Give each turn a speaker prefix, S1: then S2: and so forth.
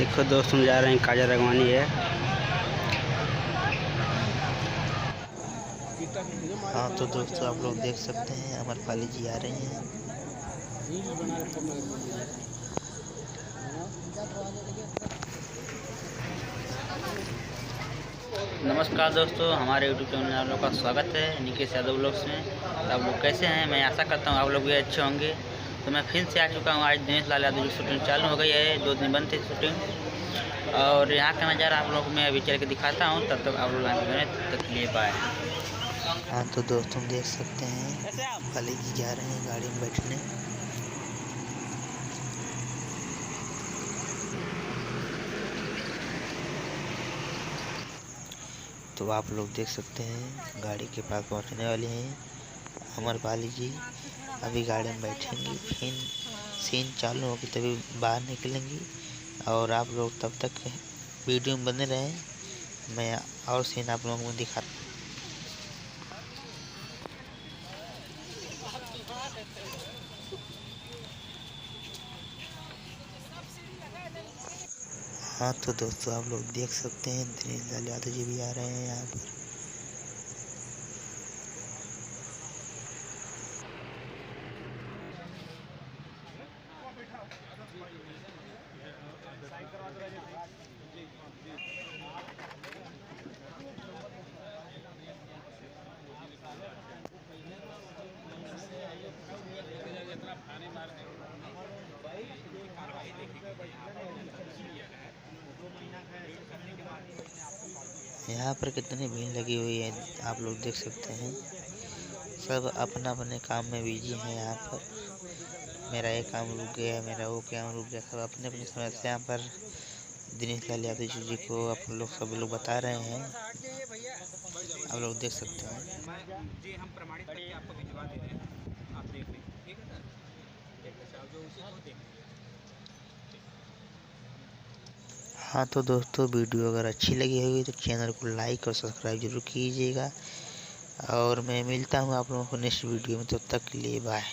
S1: देखो दोस्त, हम जा रहे हैं काजा रगवानी है।
S2: हाँ तो दोस्तों, आप लोग देख सकते हैं अमरपाली जी आ रहे हैं।
S1: नमस्कार दोस्तों, हमारे यूट्यूब चैनल में आप लोग का स्वागत है निकेश यादव ब्लॉग्स में। तो आप लोग कैसे हैं? मैं आशा करता हूँ आप लोग भी अच्छे होंगे। तो मैं फिर से आ चुका हूँ। आज दिनेश लाल यादव की शूटिंग चालू हो गई है। 2 दिन बंद थी शूटिंग, और यहाँ का नज़ारा आप लोग मैं अभी चल के दिखाता हूँ। तब तक आप लोग तक ले पाए।
S2: हाँ तो दोस्तों देख सकते हैं पाली जी जा रहे हैं गाड़ी में बैठने। तो आप लोग देख सकते हैं गाड़ी के पास पहुंचने वाले हैं अमरपाली जी। अभी गाड़ी में बैठेंगी, फिर सीन चालू होगी तभी बाहर निकलेंगी। और आप लोग तब तक वीडियो में बने रहें, मैं और सीन आप लोगों को दिखा। हाँ तो दोस्तों आप लोग देख सकते हैं दिनेश लाल यादव जी भी आ रहे हैं यहाँ पर। यहाँ पर कितनी भीड़ लगी हुई है आप लोग देख सकते हैं। सब अपना अपने काम में बिजी हैं यहाँ पर। मेरा ये काम रुक गया, मेरा वो काम रुक गया। सब अपने अपनी समस्या पर दिनेश लाल यादव जी को आप लोग सब लोग बता रहे हैं। आप लोग देख सकते हैं।
S3: जी हम प्रमाणित करके आपको भिजवा दे रहे हैं, आप देख लें। ठीक है सर, देखना जो उसी को देख।
S2: हाँ तो दोस्तों, वीडियो अगर अच्छी लगी होगी तो चैनल को लाइक और सब्सक्राइब जरूर कीजिएगा। और मैं मिलता हूँ आप लोगों को नेक्स्ट वीडियो में। तब तक के लिए बाय।